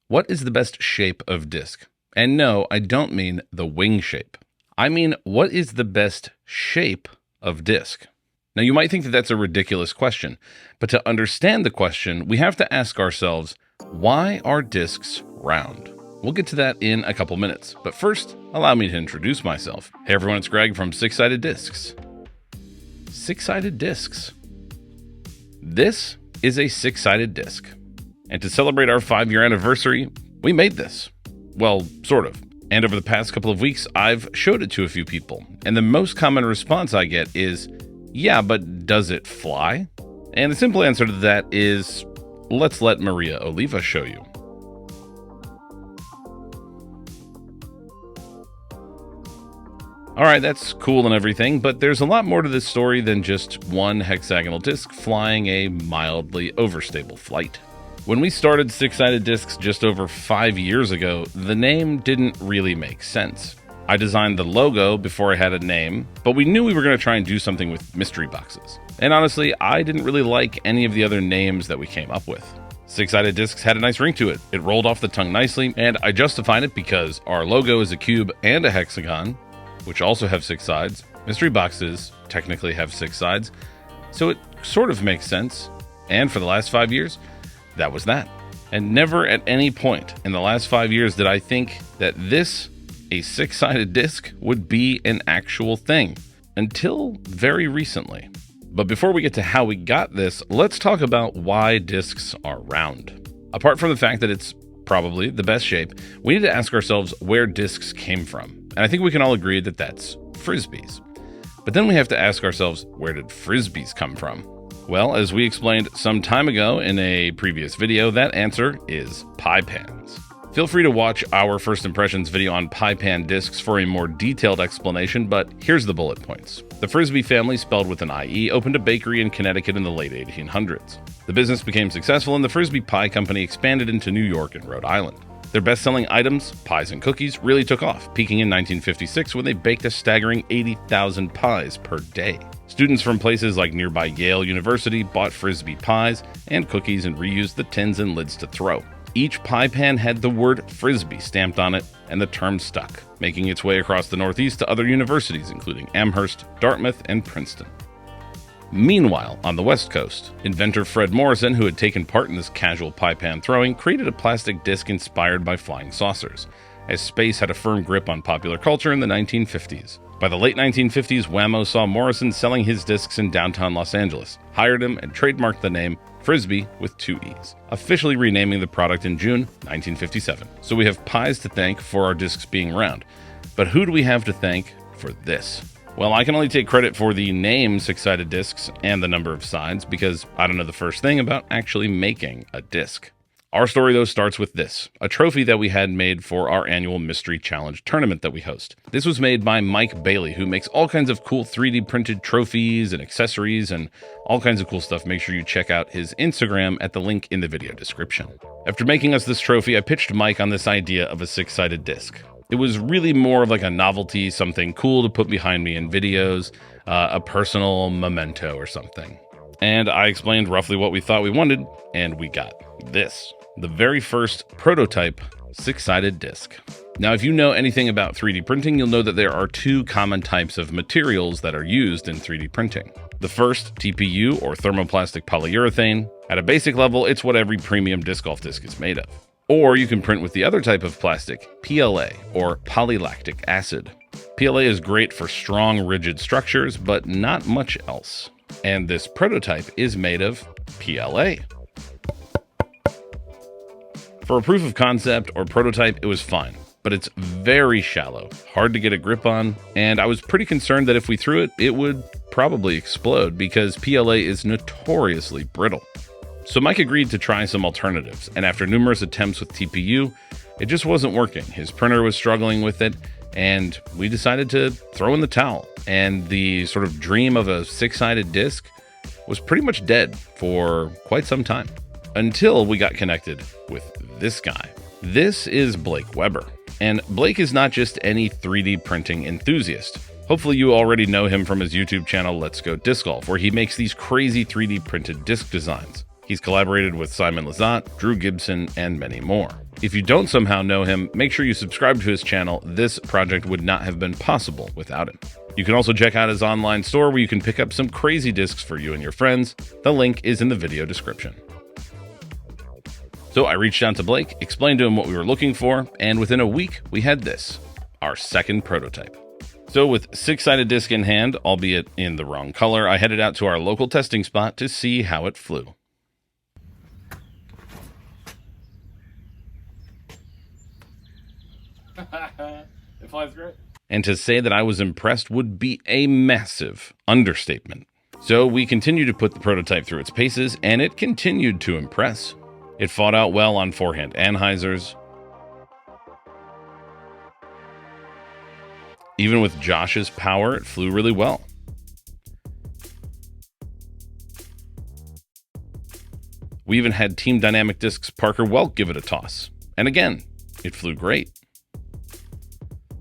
What is the best shape of disc? And no, I don't mean the wing shape. I mean, what is the best shape of disc? Now, you might think that that's a ridiculous question, but to understand the question, we have to ask ourselves, why are discs round? We'll get to that in a couple minutes, but first, allow me to introduce myself. Hey everyone, it's Greg from Six Sided Discs. Six Sided Discs. This is a six-sided disc. And to celebrate our 5-year anniversary, we made this. Well, sort of. And over the past couple of weeks, I've showed it to a few people. And the most common response I get is, yeah, but does it fly? And the simple answer to that is, let's let Maria Oliva show you. All right, that's cool and everything, but there's a lot more to this story than just one hexagonal disc flying a mildly overstable flight. When we started Six-Sided Discs just over 5 years ago, the name didn't really make sense. I designed the logo before I had a name, but we knew we were going to try and do something with mystery boxes. And honestly, I didn't really like any of the other names that we came up with. Six-Sided Discs had a nice ring to it. It rolled off the tongue nicely, and I justified it because our logo is a cube and a hexagon, which also have 6 sides. Mystery boxes technically have 6 sides, so it sort of makes sense. And for the last 5 years, that was that. And never at any point in the last 5 years did I think that this, a 6-sided disc, would be an actual thing. Until very recently. But before we get to how we got this, let's talk about why discs are round. Apart from the fact that it's probably the best shape, we need to ask ourselves where discs came from. And I think we can all agree that that's frisbees. But then we have to ask ourselves, where did frisbees come from? Well, as we explained some time ago in a previous video, that answer is pie pans. Feel free to watch our first impressions video on pie pan discs for a more detailed explanation, but here's the bullet points. The Frisbee family, spelled with an IE, opened a bakery in Connecticut in the late 1800s. The business became successful and the Frisbee Pie Company expanded into New York and Rhode Island. Their best-selling items, pies and cookies, really took off, peaking in 1956 when they baked a staggering 80,000 pies per day. Students from places like nearby Yale University bought Frisbee pies and cookies and reused the tins and lids to throw. Each pie pan had the word Frisbee stamped on it, and the term stuck, making its way across the Northeast to other universities, including Amherst, Dartmouth, and Princeton. Meanwhile, on the West Coast, inventor Fred Morrison, who had taken part in this casual pie pan throwing, created a plastic disc inspired by flying saucers, as space had a firm grip on popular culture in the 1950s. By the late 1950s, Wham-O saw Morrison selling his discs in downtown Los Angeles, hired him, and trademarked the name Frisbee with 2 E's, officially renaming the product in June 1957. So we have pies to thank for our discs being round. But who do we have to thank for this? Well, I can only take credit for the name Six-Sided Discs and the number of sides because I don't know the first thing about actually making a disc. Our story, though, starts with this, a trophy that we had made for our annual Mystery Challenge tournament that we host. This was made by Mike Bailey, who makes all kinds of cool 3D printed trophies and accessories and all kinds of cool stuff. Make sure you check out his Instagram at the link in the video description. After making us this trophy, I pitched Mike on this idea of a 6-sided disc. It was really more of like a novelty, something cool to put behind me in videos, a personal memento or something. And I explained roughly what we thought we wanted, and we got this. The very first prototype 6-sided disc. Now, if you know anything about 3D printing, you'll know that there are 2 common types of materials that are used in 3D printing. The first, TPU, or thermoplastic polyurethane. At a basic level, it's what every premium disc golf disc is made of. Or you can print with the other type of plastic, PLA, or polylactic acid. PLA is great for strong, rigid structures, but not much else. And this prototype is made of PLA. For a proof of concept or prototype, it was fine, but it's very shallow, hard to get a grip on, and I was pretty concerned that if we threw it, it would probably explode because PLA is notoriously brittle. So Mike agreed to try some alternatives, and after numerous attempts with TPU, it just wasn't working. His printer was struggling with it, and we decided to throw in the towel. And the sort of dream of a 6-sided disc was pretty much dead for quite some time, until we got connected with this guy. This is Blake Weber, and Blake is not just any 3D printing enthusiast. Hopefully you already know him from his YouTube channel, Let's Go Disc Golf, where he makes these crazy 3D printed disc designs. He's collaborated with Simon Lizotte, Drew Gibson, and many more. If you don't somehow know him, make sure you subscribe to his channel. This project would not have been possible without him. You can also check out his online store where you can pick up some crazy discs for you and your friends. The link is in the video description. So I reached out to Blake, explained to him what we were looking for, and within a week, we had this, our second prototype. So with 6-sided disc in hand, albeit in the wrong color, I headed out to our local testing spot to see how it flew. It flies great. And to say that I was impressed would be a massive understatement. So we continued to put the prototype through its paces, and it continued to impress. It fought out well on forehand anhyzers. Even with Josh's power, it flew really well. We even had Team Dynamic Discs Parker Welk give it a toss. And again, it flew great.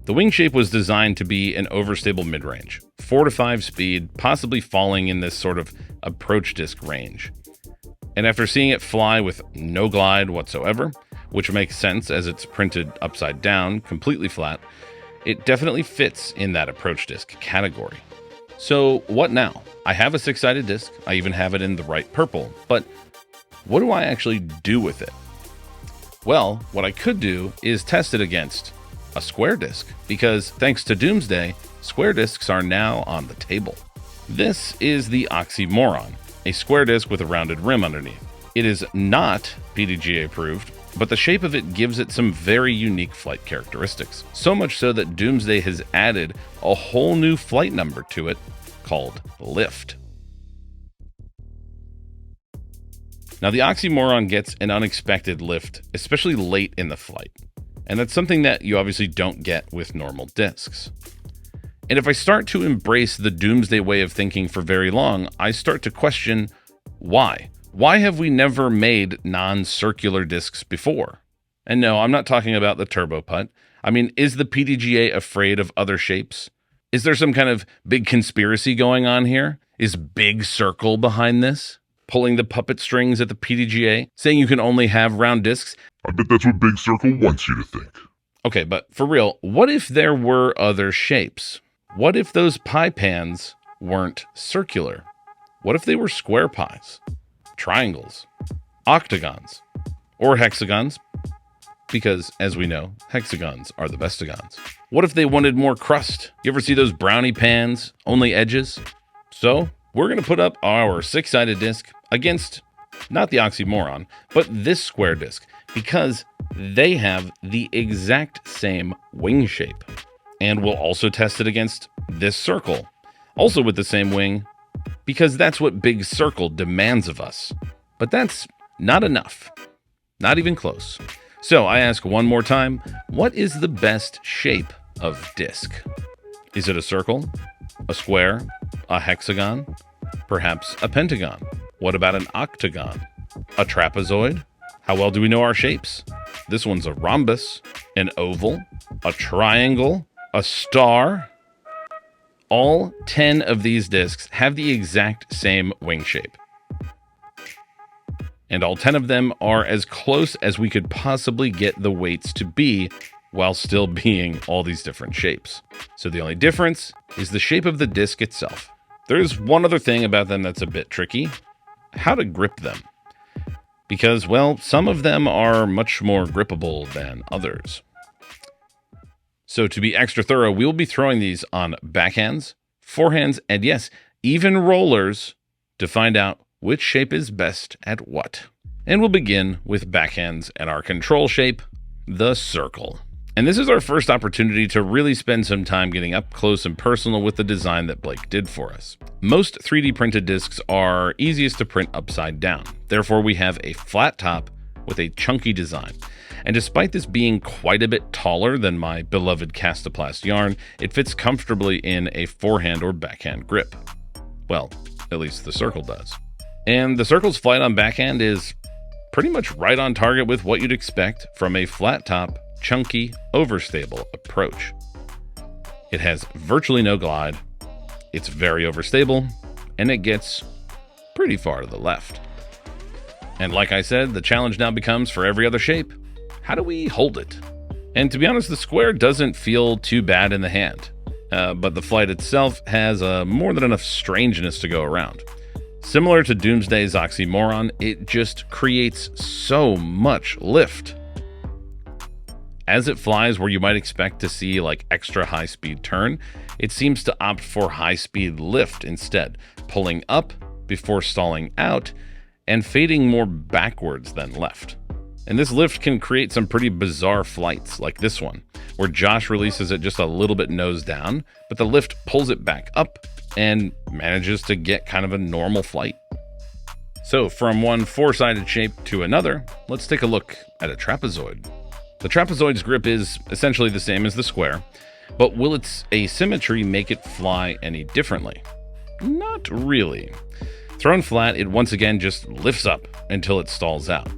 The wing shape was designed to be an overstable mid-range, 4 to 5 speed, possibly falling in this sort of approach disc range. And after seeing it fly with no glide whatsoever, which makes sense as it's printed upside down, completely flat, it definitely fits in that approach disc category. So what now? I have a 6-sided disc, I even have it in the right purple, but what do I actually do with it? Well, what I could do is test it against a square disc, because thanks to Doomsday, square discs are now on the table. This is the Oxymoron, a square disc with a rounded rim underneath. It is not PDGA approved, but the shape of it gives it some very unique flight characteristics. So much so that Doomsday has added a whole new flight number to it called Lift. Now the Oxymoron gets an unexpected lift, especially late in the flight. And that's something that you obviously don't get with normal discs. And if I start to embrace the Doomsday way of thinking for very long, I start to question why. Why have we never made non-circular discs before? And no, I'm not talking about the Turbo Putt. I mean, is the PDGA afraid of other shapes? Is there some kind of big conspiracy going on here? Is Big Circle behind this? Pulling the puppet strings at the PDGA, saying you can only have round discs? I bet that's what Big Circle wants you to think. Okay, but for real, what if there were other shapes? What if those pie pans weren't circular? What if they were square pies, triangles, octagons, or hexagons? Because, as we know, hexagons are the bestagons. What if they wanted more crust? You ever see those brownie pans, only edges? So, we're going to put up our 6-sided disc against, not the Oxymoron, but this square disc, because they have the exact same wing shape. And we'll also test it against this circle, also with the same wing, because that's what Big Circle demands of us. But that's not enough. Not even close. So I ask one more time, what is the best shape of disc? Is it a circle, a square, a hexagon, perhaps a pentagon? What about an octagon? A trapezoid? How well do we know our shapes? This one's a rhombus, an oval, a triangle, a star. All 10 of these discs have the exact same wing shape. And all 10 of them are as close as we could possibly get the weights to be while still being all these different shapes. So the only difference is the shape of the disc itself. There's one other thing about them that's a bit tricky: how to grip them. Because, well, some of them are much more grippable than others. So to be extra thorough, we will be throwing these on backhands, forehands, and yes, even rollers to find out which shape is best at what. And we'll begin with backhands and our control shape, the circle. And this is our first opportunity to really spend some time getting up close and personal with the design that Blake did for us. Most 3D printed discs are easiest to print upside down. Therefore, we have a flat top with a chunky design. And despite this being quite a bit taller than my beloved Castoplast yarn, it fits comfortably in a forehand or backhand grip. Well, at least the circle does. And the circle's flight on backhand is pretty much right on target with what you'd expect from a flat top, chunky, overstable approach. It has virtually no glide, it's very overstable, and it gets pretty far to the left. And like I said, the challenge now becomes for every other shape, how do we hold it? And to be honest, the square doesn't feel too bad in the hand, but the flight itself has more than enough strangeness to go around. Similar to Doomsday's Oxymoron, it just creates so much lift. As it flies where you might expect to see like extra high-speed turn, it seems to opt for high-speed lift instead, pulling up before stalling out and fading more backwards than left. And this lift can create some pretty bizarre flights like this one, where Josh releases it just a little bit nose down, but the lift pulls it back up and manages to get kind of a normal flight. So from one four-sided shape to another, let's take a look at a trapezoid. The trapezoid's grip is essentially the same as the square, but will its asymmetry make it fly any differently? Not really. Thrown flat, it once again just lifts up until it stalls out.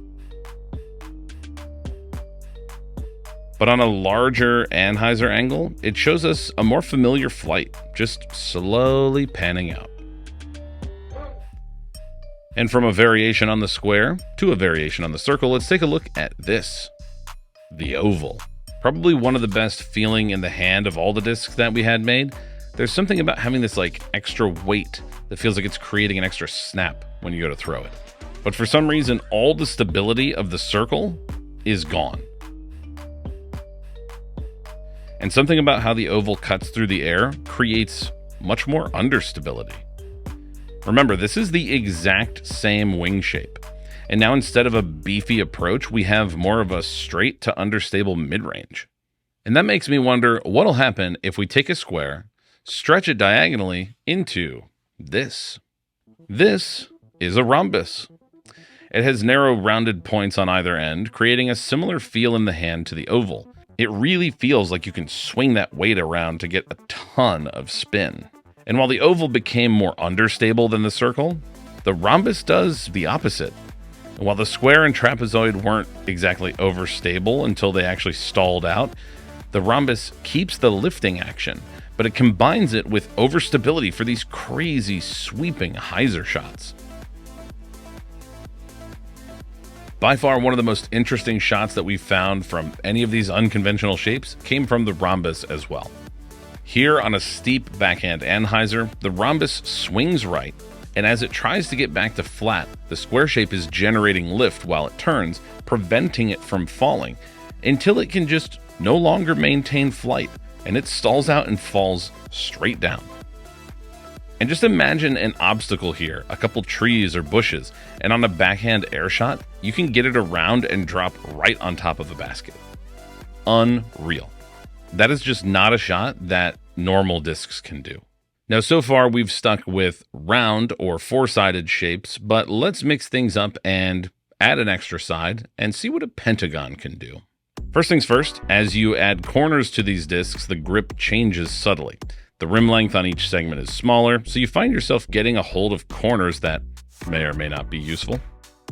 But on a larger Anheuser angle, it shows us a more familiar flight, just slowly panning out. And from a variation on the square to a variation on the circle, let's take a look at this. The oval. Probably one of the best feeling in the hand of all the discs that we had made. There's something about having this like extra weight that feels like it's creating an extra snap when you go to throw it. But for some reason, all the stability of the circle is gone. And something about how the oval cuts through the air creates much more understability. Remember, this is the exact same wing shape. And now instead of a beefy approach, we have more of a straight to understable mid-range. And that makes me wonder what'll happen if we take a square, stretch it diagonally into this. This is a rhombus. It has narrow rounded points on either end, creating a similar feel in the hand to the oval. It really feels like you can swing that weight around to get a ton of spin. And while the oval became more understable than the circle, the rhombus does the opposite. And while the square and trapezoid weren't exactly overstable until they actually stalled out, the rhombus keeps the lifting action, but it combines it with overstability for these crazy sweeping hyzer shots. By far, one of the most interesting shots that we've found from any of these unconventional shapes came from the rhombus as well. Here on a steep backhand Anheuser, the rhombus swings right, and as it tries to get back to flat, the square shape is generating lift while it turns, preventing it from falling, until it can just no longer maintain flight, and it stalls out and falls straight down. And just imagine an obstacle here, a couple trees or bushes, and on a backhand air shot, you can get it around and drop right on top of a basket. Unreal. That is just not a shot that normal discs can do. Now, so far we've stuck with round or four-sided shapes, but let's mix things up and add an extra side and see what a pentagon can do. First things first, as you add corners to these discs, the grip changes subtly. The rim length on each segment is smaller, so you find yourself getting a hold of corners that may or may not be useful.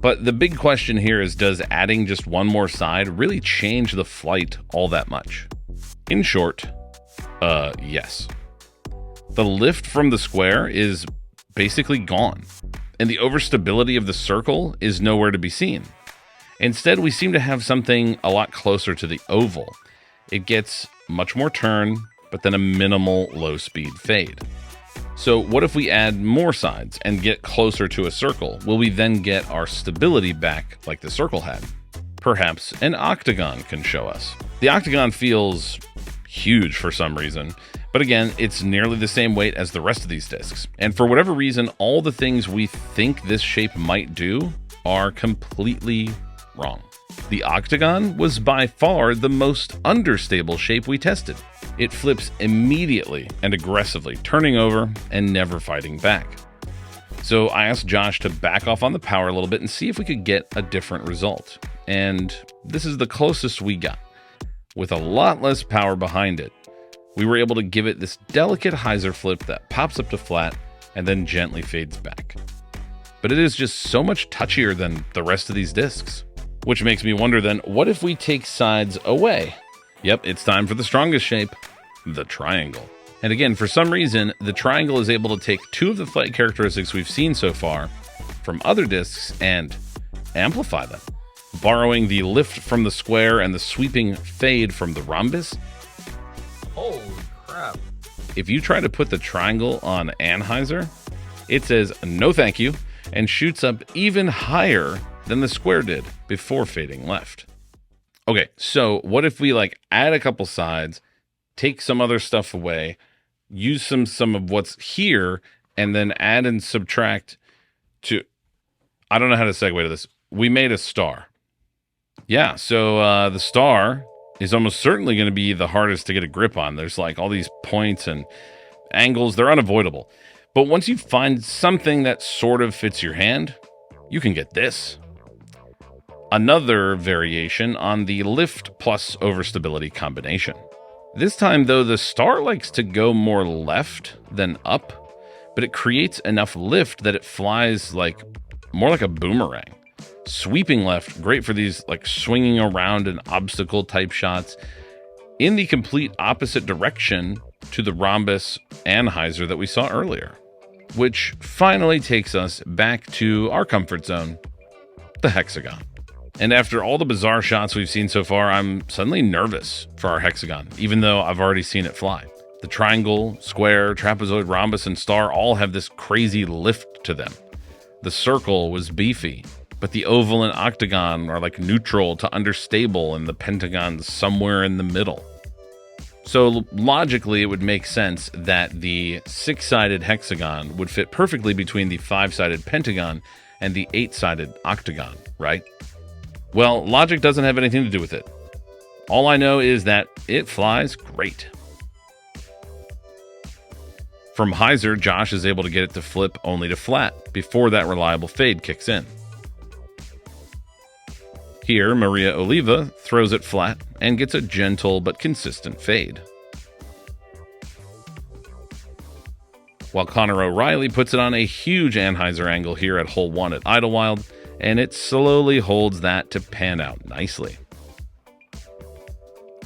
But the big question here is, does adding just one more side really change the flight all that much? In short, yes. The lift from the square is basically gone, and the overstability of the circle is nowhere to be seen. Instead, we seem to have something a lot closer to the oval. It gets much more turn, but then a minimal low-speed fade. So what if we add more sides and get closer to a circle? Will we then get our stability back like the circle had? Perhaps an octagon can show us. The octagon feels huge for some reason, but again, it's nearly the same weight as the rest of these discs. And for whatever reason, all the things we think this shape might do are completely wrong. The octagon was by far the most understable shape we tested. It flips immediately and aggressively, turning over and never fighting back. So I asked Josh to back off on the power a little bit and see if we could get a different result. And this is the closest we got. With a lot less power behind it, we were able to give it this delicate hyzer flip that pops up to flat and then gently fades back. But it is just so much touchier than the rest of these discs. Which makes me wonder then, what if we take sides away? Yep, it's time for the strongest shape, the triangle. And again, for some reason, the triangle is able to take two of the flight characteristics we've seen so far from other discs and amplify them. borrowing the lift from the square and the sweeping fade from the rhombus. Holy crap. If you try to put the triangle on Anheuser, it says no thank you and shoots up even higher than the square did before fading left. Okay, so what if we like add a couple sides, take some other stuff away, use some of what's here, and then add and subtract to, I don't know how to segue to this. We made a star. Yeah, so the star is almost certainly going to be the hardest to get a grip on. There's like all these points and angles. They're unavoidable. But once you find something that sort of fits your hand, you can get this. Another variation on the lift plus overstability combination. This time, though, the star likes to go more left than up, but it creates enough lift that it flies like more like a boomerang. Sweeping left, great for these like swinging around and obstacle type shots in the complete opposite direction to the rhombus Anheuser that we saw earlier, which finally takes us back to our comfort zone, the hexagon. And after all the bizarre shots we've seen so far, I'm suddenly nervous for our hexagon, even though I've already seen it fly. The triangle, square, trapezoid, rhombus, and star all have this crazy lift to them. The circle was beefy, but the oval and octagon are like neutral to understable, and the pentagon's somewhere in the middle. So logically, it would make sense that the 6-sided hexagon would fit perfectly between the 5-sided pentagon and the 8-sided octagon, right? Well, logic doesn't have anything to do with it. All I know is that it flies great. From Heiser, Josh is able to get it to flip only to flat before that reliable fade kicks in. Here, Maria Oliva throws it flat and gets a gentle but consistent fade. While Connor O'Reilly puts it on a huge Anheuser angle here at hole 1 at Idlewild, and it slowly holds that to pan out nicely.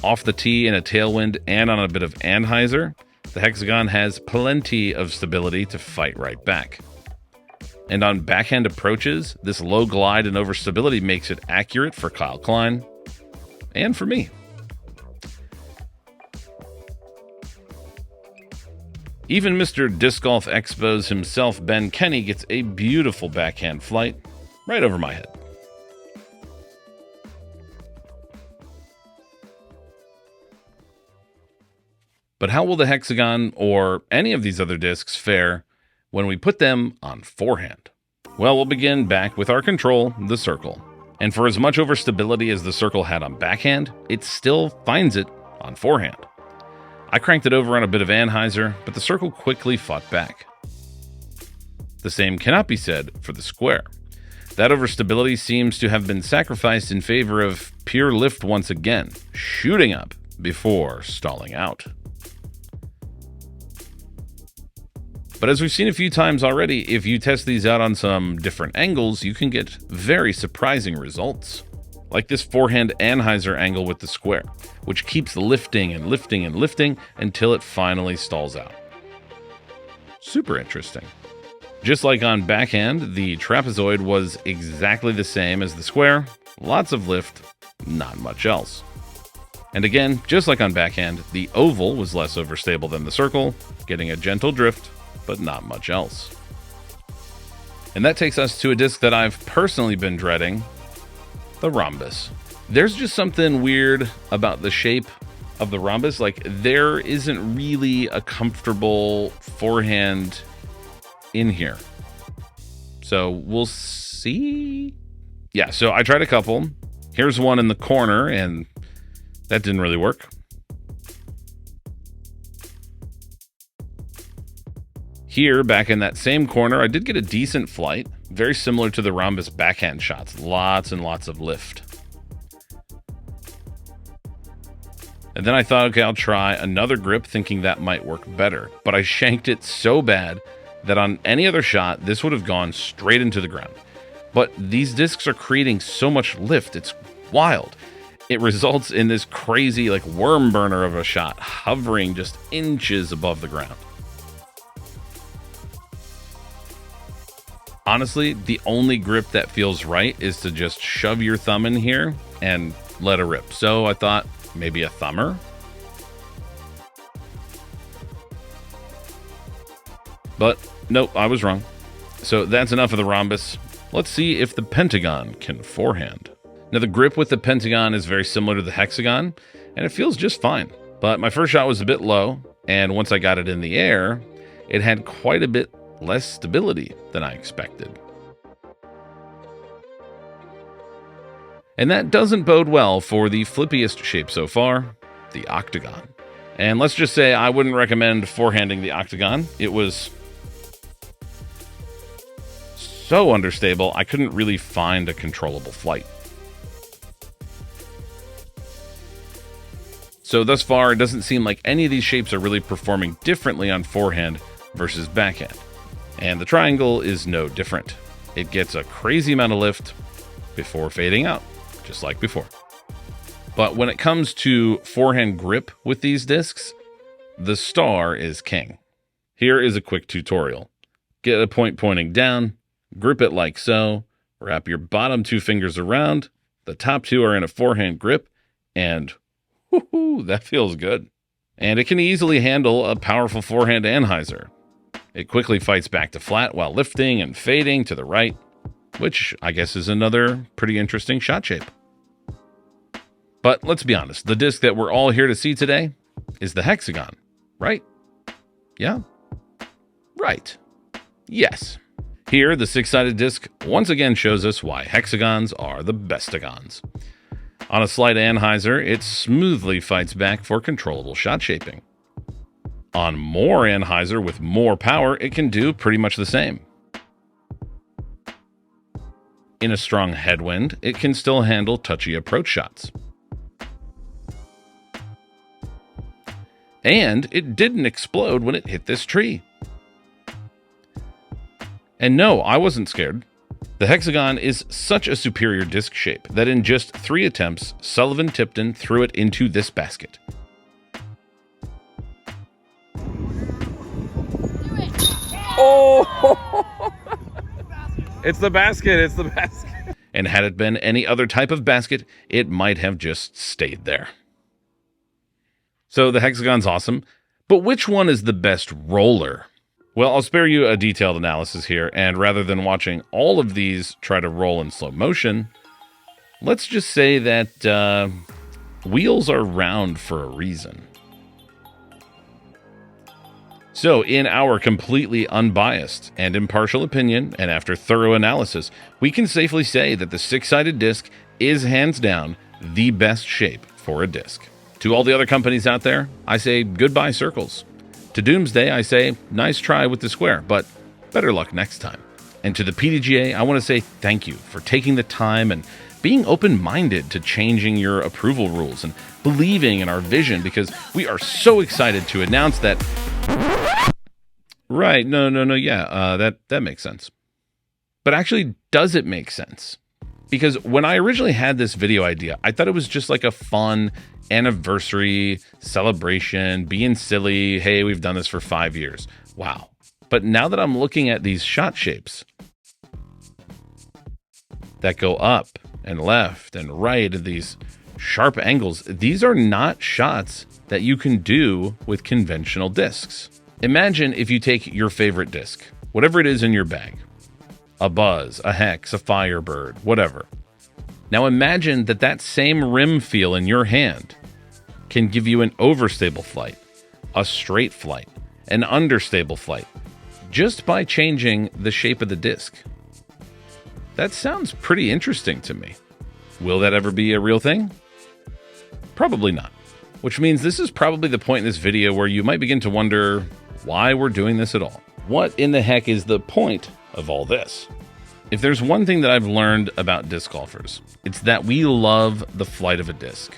Off the tee in a tailwind and on a bit of Anheuser, the hexagon has plenty of stability to fight right back. And on backhand approaches, this low glide and overstability makes it accurate for Kyle Klein and for me. Even Mr. Disc Golf Expos himself, Ben Kenny, gets a beautiful backhand flight right over my head. But how will the hexagon or any of these other discs fare when we put them on forehand? Well, we'll begin back with our control, the circle. And for as much overstability as the circle had on backhand, it still finds it on forehand. I cranked it over on a bit of Anheuser, but the circle quickly fought back. The same cannot be said for the square. That overstability seems to have been sacrificed in favor of pure lift once again, shooting up before stalling out. But as we've seen a few times already, if you test these out on some different angles, you can get very surprising results. Like this forehand Anheuser angle with the square, which keeps lifting and lifting and lifting until it finally stalls out. Super interesting. Just like on backhand, the trapezoid was exactly the same as the square. Lots of lift, not much else. And again, just like on backhand, the oval was less overstable than the circle, getting a gentle drift, but not much else. And that takes us to a disc that I've personally been dreading, the rhombus. There's just something weird about the shape of the rhombus. Like, there isn't really a comfortable forehand in here. So we'll see. Yeah, so I tried a couple. Here's one in the corner, and that didn't really work. Here, back in that same corner, I did get a decent flight, very similar to the rhombus backhand shots, lots and lots of lift. And then I thought, okay, I'll try another grip, thinking that might work better. But I shanked it so bad that on any other shot, this would have gone straight into the ground. But these discs are creating so much lift, it's wild. It results in this crazy, like, worm burner of a shot, hovering just inches above the ground. Honestly, the only grip that feels right is to just shove your thumb in here and let it rip. So I thought maybe a thumber. But nope, I was wrong. So that's enough of the rhombus. Let's see if the pentagon can forehand. Now the grip with the pentagon is very similar to the hexagon, and it feels just fine. But my first shot was a bit low, and once I got it in the air, it had quite a bit less stability than I expected. And that doesn't bode well for the flippiest shape so far, the octagon. And let's just say I wouldn't recommend forehanding the octagon. It was so understable, I couldn't really find a controllable flight. So thus far, it doesn't seem like any of these shapes are really performing differently on forehand versus backhand. And the triangle is no different. It gets a crazy amount of lift before fading out, just like before. But when it comes to forehand grip with these discs, the star is king. Here is a quick tutorial. Get a point pointing down, grip it like so, wrap your bottom 2 fingers around, the top 2 are in a forehand grip, and whoo-hoo, that feels good. And it can easily handle a powerful forehand anhyzer. It quickly fights back to flat while lifting and fading to the right, which I guess is another pretty interesting shot shape. But let's be honest, the disc that we're all here to see today is the hexagon, right? Yeah? Right. Yes. Here, the 6-sided disc once again shows us why hexagons are the bestagons. On a slight anhyzer, it smoothly fights back for controllable shot shaping. On more anhyzer with more power, it can do pretty much the same. In a strong headwind, it can still handle touchy approach shots. And it didn't explode when it hit this tree. And no, I wasn't scared. The hexagon is such a superior disc shape that in just 3 attempts, Sullivan Tipton threw it into this basket. Oh! It's the basket. It's the basket. And had it been any other type of basket, it might have just stayed there. So the hexagon's awesome, but which one is the best roller? Well, I'll spare you a detailed analysis here, and rather than watching all of these try to roll in slow motion, let's just say that wheels are round for a reason. So, in our completely unbiased and impartial opinion, and after thorough analysis, we can safely say that the 6-sided disc is hands down the best shape for a disc. To all the other companies out there, I say goodbye circles. To Doomsday, I say nice try with the square, but better luck next time. And to the PDGA, I want to say thank you for taking the time and being open-minded to changing your approval rules and believing in our vision, because we are so excited to announce that... Right, that makes sense. But actually, does it make sense? Because when I originally had this video idea, I thought it was just like a fun anniversary celebration, being silly. Hey, we've done this for 5 years. Wow. But now that I'm looking at these shot shapes that go up and left and right at these sharp angles, these are not shots that you can do with conventional discs. Imagine if you take your favorite disc, whatever it is in your bag, a Buzz, a Hex, a Firebird, whatever. Now imagine that same rim feel in your hand can give you an overstable flight, a straight flight, an understable flight, just by changing the shape of the disc. That sounds pretty interesting to me. Will that ever be a real thing? Probably not. Which means this is probably the point in this video where you might begin to wonder why we're doing this at all. What in the heck is the point of all this? If there's one thing that I've learned about disc golfers, it's that we love the flight of a disc.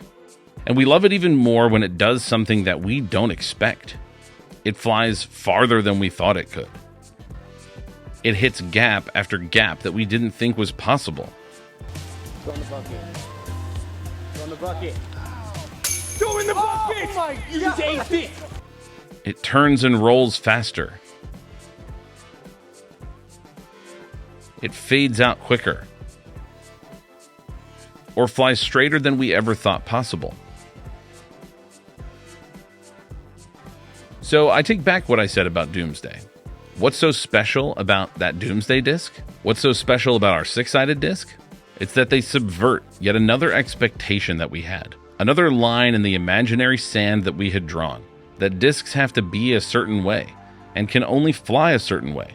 And we love it even more when it does something that we don't expect. It flies farther than we thought it could. It hits gap after gap that we didn't think was possible. Go in the bucket. Go in the bucket. Go in the bucket! Oh my God. You just aced it! It turns and rolls faster. it fades out quicker, or flies straighter than we ever thought possible. So I take back what I said about Doomsday. What's so special about that Doomsday disc? What's so special about our six-sided disc? It's that they subvert yet another expectation that we had. Another line in the imaginary sand that we had drawn. That discs have to be a certain way and can only fly a certain way.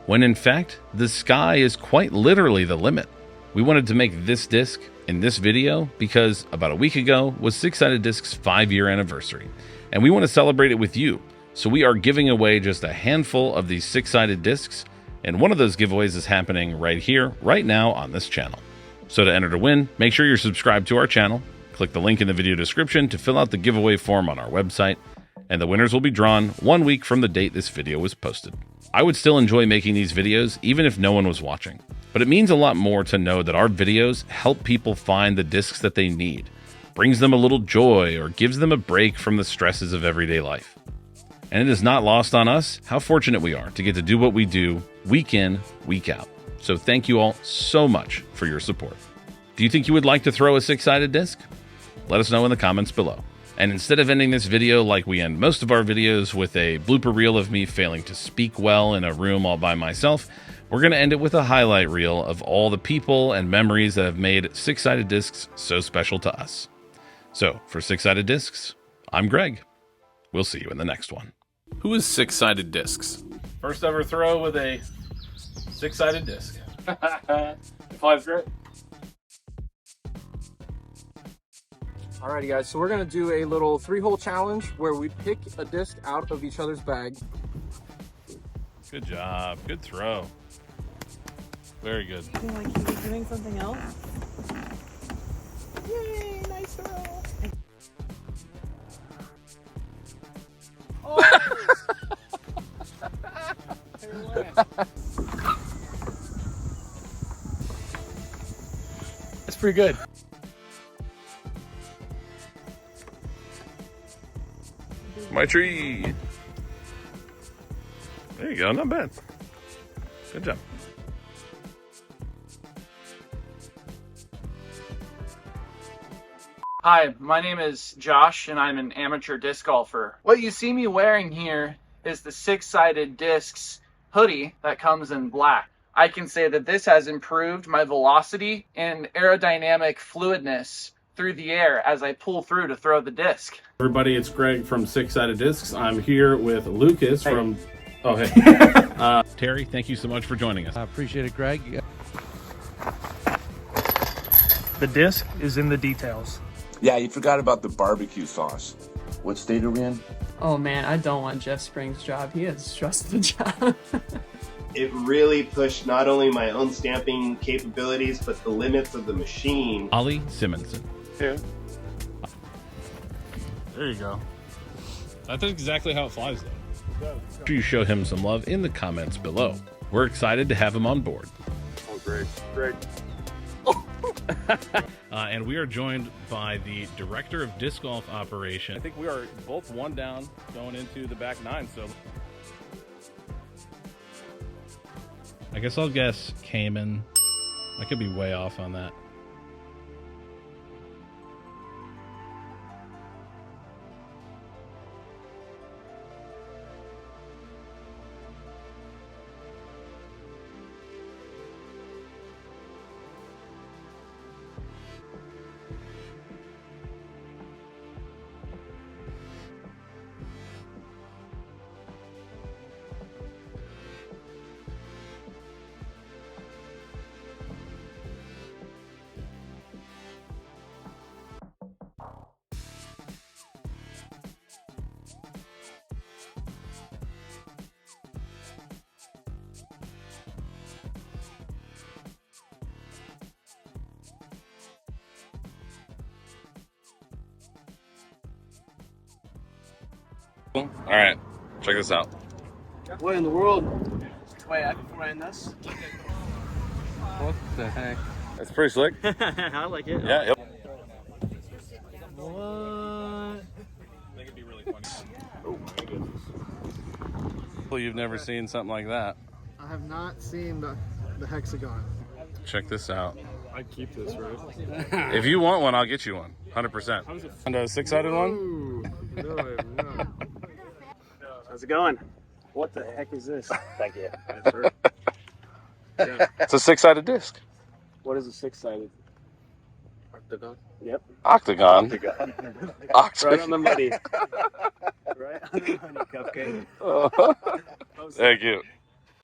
When in fact, the sky is quite literally the limit. We wanted to make this disc in this video because about a week ago was Six Sided Disc's 5-year anniversary, and we want to celebrate it with you. So we are giving away just a handful of these six-sided discs, and one of those giveaways is happening right here, right now on this channel. So to enter to win, make sure you're subscribed to our channel, click the link in the video description to fill out the giveaway form on our website, and the winners will be drawn 1 week from the date this video was posted. I would still enjoy making these videos even if no one was watching, but it means a lot more to know that our videos help people find the discs that they need, brings them a little joy, or gives them a break from the stresses of everyday life. And it is not lost on us how fortunate we are to get to do what we do week in, week out. So thank you all so much for your support. Do you think you would like to throw a six-sided disc? Let us know in the comments below. And instead of ending this video like we end most of our videos with a blooper reel of me failing to speak well in a room all by myself, we're going to end it with a highlight reel of all the people and memories that have made six-sided discs so special to us. So for Six-Sided Discs, I'm Greg. We'll see you in the next one. Who is Six-Sided Discs? First ever throw with a six-sided disc. It flies great. Alrighty guys, so we're gonna do a little 3-hole challenge where we pick a disc out of each other's bag. Good job. Good throw. Very good. I feel like he was doing something else. Yay, nice throw. That's pretty good. My tree. There you go. Not bad. Good job. Hi, my name is Josh and I'm an amateur disc golfer. What you see me wearing here is the Six-Sided Discs hoodie that comes in black. I can say that this has improved my velocity and aerodynamic fluidness through the air as I pull through to throw the disc. Everybody, it's Greg from Six-Sided Discs. I'm here with Lucas from... Oh, hey. Terry, thank you so much for joining us. I appreciate it, Greg. The disc is in the details. Yeah, you forgot about the barbecue sauce. What state are we in? Oh man, I don't want Jeff Spring's job. He has just the job. It really pushed not only my own stamping capabilities, but the limits of the machine. Ollie Simonson. Here. There you go. That's exactly how it flies, though. Make sure you show him some love in the comments below. We're excited to have him on board. Oh, great. Great. And we are joined by the director of disc golf operation. I think we are both one down going into the back nine, so... I guess I'll guess Cayman. I could be way off on that. All right, check this out. What in the world? Wait, I can find this. What the heck? That's pretty slick. I like it. Yeah, yep. What? Think it'd be really funny. Oh, my goodness. Well, you've never seen something like that. I have not seen the hexagon. Check this out. I keep this, right? If you want one, I'll get you one. 100%. And a six-sided one? Ooh, no, I have not. How's it going? What the heck is this? Thank you. It's a six-sided disc. What is a six-sided? Octagon. Yep. Octagon. Right on the money. Right on the money, Cupcake. Thank you.